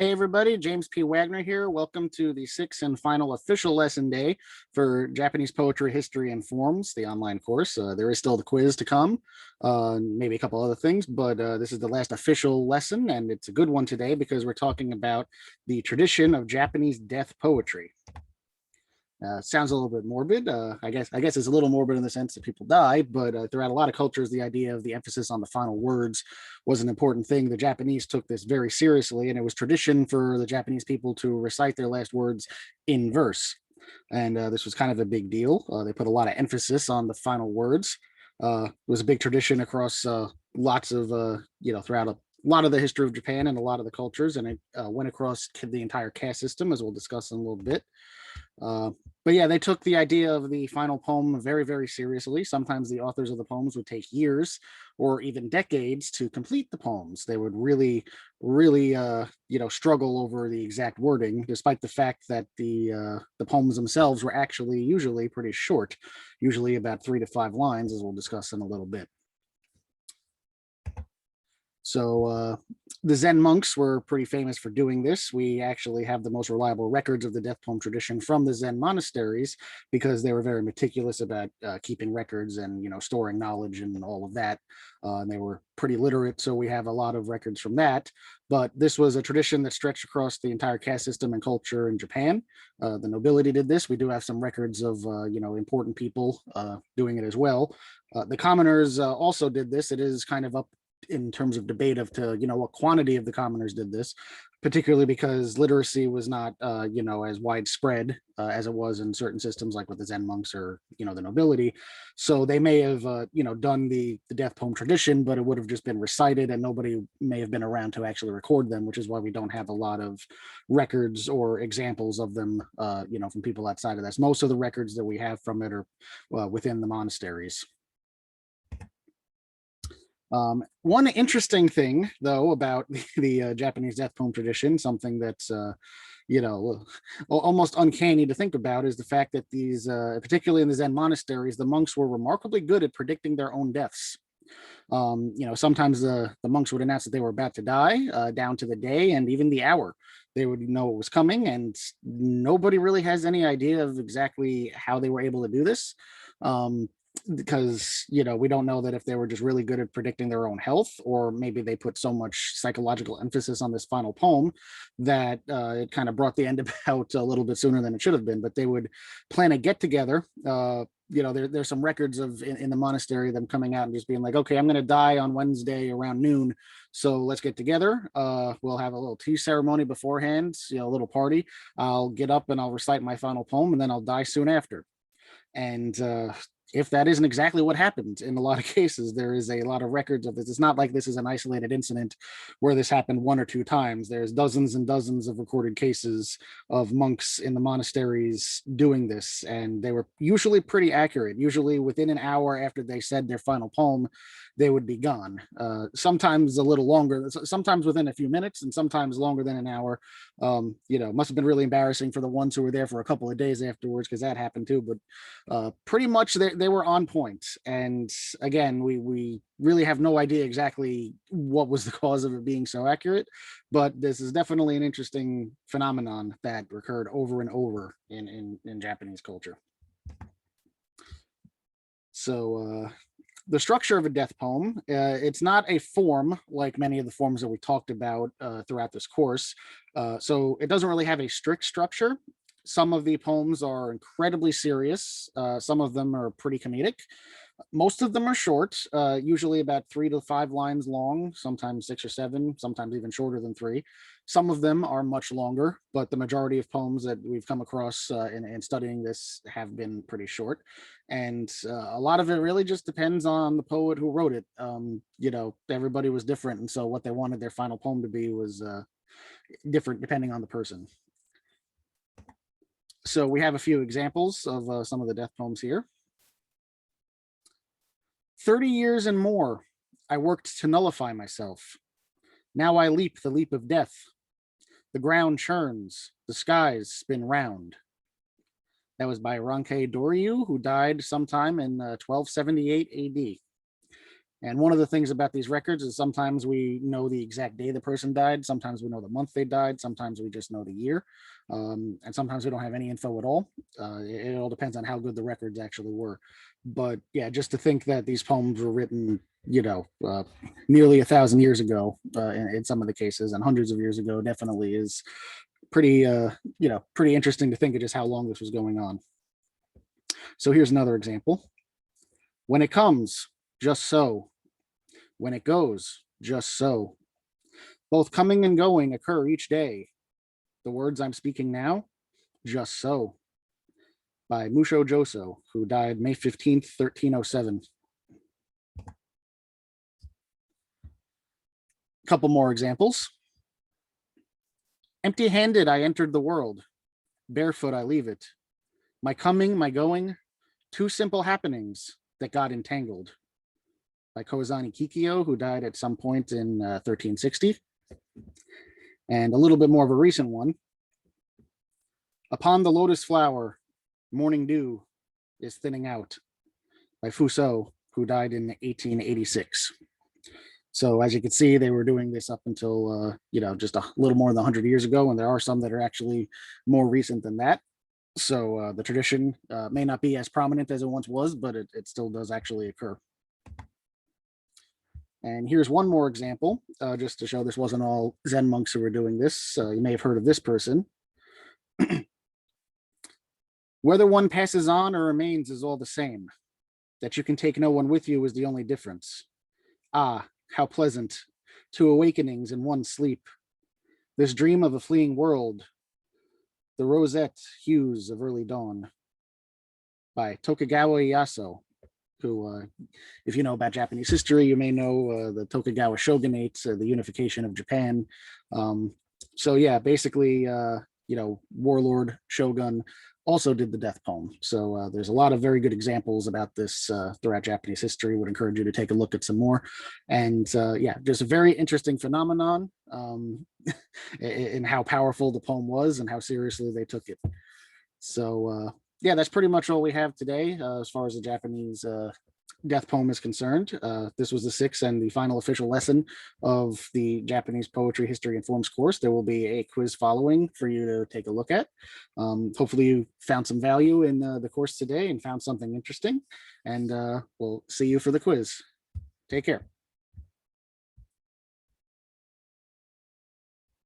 Hey everybody, James P. Wagner here. Welcome to the sixth and final official lesson day for Japanese Poetry, History, and Forms, the online course. There is still the quiz to come, maybe a couple other things, but this is the last official lesson, and it's a good one today because we're talking about the tradition of Japanese death poetry. Sounds a little bit morbid. I guess it's a little morbid in the sense that people die, but throughout a lot of cultures, the idea of the emphasis on the final words was an important thing. The Japanese took this very seriously, and it was tradition for the Japanese people to recite their last words in verse. And this was kind of a big deal. They put a lot of emphasis on the final words. It was a big tradition across lots of, throughout a lot of the history of Japan and a lot of the cultures, and it went across the entire caste system, as we'll discuss in a little bit. But yeah, they took the idea of the final poem very, very seriously. Sometimes the authors of the poems would take years or even decades to complete the poems. They would really, really, struggle over the exact wording, despite the fact that the poems themselves were actually usually pretty short, usually about 3 to 5 lines, as we'll discuss in a little bit. So the Zen monks were pretty famous for doing this. We actually have the most reliable records of the death poem tradition from the Zen monasteries because they were very meticulous about keeping records and storing knowledge and all of that. And they were pretty literate, so we have a lot of records from that. But this was a tradition that stretched across the entire caste system and culture in Japan. The nobility did this. We do have some records of important people doing it as well. The commoners also did this. It is kind of up in terms of debate of what quantity of the commoners did this, particularly because literacy was not as widespread as it was in certain systems like with the Zen monks or the nobility. So they may have done the death poem tradition, but it would have just been recited and nobody may have been around to actually record them, which is why we don't have a lot of records or examples of them from people outside of this. Most of the records that we have from it are within the monasteries. One interesting thing, though, about the Japanese death poem tradition, something that's almost uncanny to think about, is the fact that these, particularly in the Zen monasteries, the monks were remarkably good at predicting their own deaths. Sometimes the monks would announce that they were about to die, down to the day and even the hour. They would know it was coming, and nobody really has any idea of exactly how they were able to do this. Because we don't know that if they were just really good at predicting their own health, or maybe they put so much psychological emphasis on this final poem that it kind of brought the end about a little bit sooner than it should have been. But they would plan a get together. There's some records of in the monastery them coming out and just being like, okay, I'm going to die on Wednesday around noon, so let's get together. We'll have a little tea ceremony beforehand, a little party. I'll get up and I'll recite my final poem, and then I'll die soon after. And if that isn't exactly what happened in a lot of cases, there is a lot of records of this. It's not like this is an isolated incident where this happened 1 or 2 times. There's dozens and dozens of recorded cases of monks in the monasteries doing this, and they were usually pretty accurate. Usually within an hour after they said their final poem, they would be gone. Sometimes a little longer, sometimes within a few minutes, and sometimes longer than an hour. Must have been really embarrassing for the ones who were there for a couple of days afterwards, because that happened too. But pretty much they were on point. And again, we really have no idea exactly what was the cause of it being so accurate, but this is definitely an interesting phenomenon that recurred over and over in Japanese culture. So the structure of a death poem, it's not a form like many of the forms that we talked about throughout this course. So it doesn't really have a strict structure. Some of the poems are incredibly serious. Some of them are pretty comedic. Most of them are short, usually about 3 to 5 lines long, sometimes 6 or 7, sometimes even shorter than 3. Some of them are much longer, but the majority of poems that we've come across in studying this have been pretty short. And a lot of it really just depends on the poet who wrote it. Everybody was different, and so what they wanted their final poem to be was different depending on the person. So we have a few examples of some of the death poems here. 30 years and more, I worked to nullify myself. Now I leap the leap of death. The ground churns, the skies spin round. That was by Rankei Doryu, who died sometime in 1278 AD. And one of the things about these records is sometimes we know the exact day the person died, sometimes we know the month they died, sometimes we just know the year, and sometimes we don't have any info at all. It all depends on how good the records actually were. But yeah, just to think that these poems were written, nearly 1,000 years ago in some of the cases, and hundreds of years ago, definitely is pretty, pretty interesting to think of just how long this was going on. So here's another example. When it comes, just so. When it goes, just so. Both coming and going occur each day. The words I'm speaking now, just so. By Musho Joso, who died May 15th, 1307. A couple more examples. Empty-handed I entered the world. Barefoot I leave it. My coming, my going, two simple happenings that got entangled. By Kozani Kikyo, who died at some point in 1360. And a little bit more of a recent one. Upon the lotus flower, morning dew is thinning out. By Fuso, who died in 1886. So as you can see, they were doing this up until, just a little more than 100 years ago. And there are some that are actually more recent than that. So the tradition may not be as prominent as it once was, but it still does actually occur. And here's one more example, just to show this wasn't all Zen monks who were doing this. You may have heard of this person. Whether one passes on or remains is all the same. That you can take no one with you is the only difference. Ah, how pleasant, two awakenings in one sleep. This dream of a fleeing world, the roseate hues of early dawn. By Tokugawa Ieyasu, who, if you know about Japanese history, you may know the Tokugawa shogunate, the unification of Japan. So yeah, basically, warlord, shogun, also did the death poem. So there's a lot of very good examples about this throughout Japanese history. Would encourage you to take a look at some more. And yeah, just a very interesting phenomenon in how powerful the poem was and how seriously they took it. So yeah, that's pretty much all we have today as far as the Japanese death poem is concerned. This was the sixth and the final official lesson of the Japanese Poetry History and Forms course. There will be a quiz following for you to take a look at. Hopefully you found some value in the course today and found something interesting, and we'll see you for the quiz. Take care.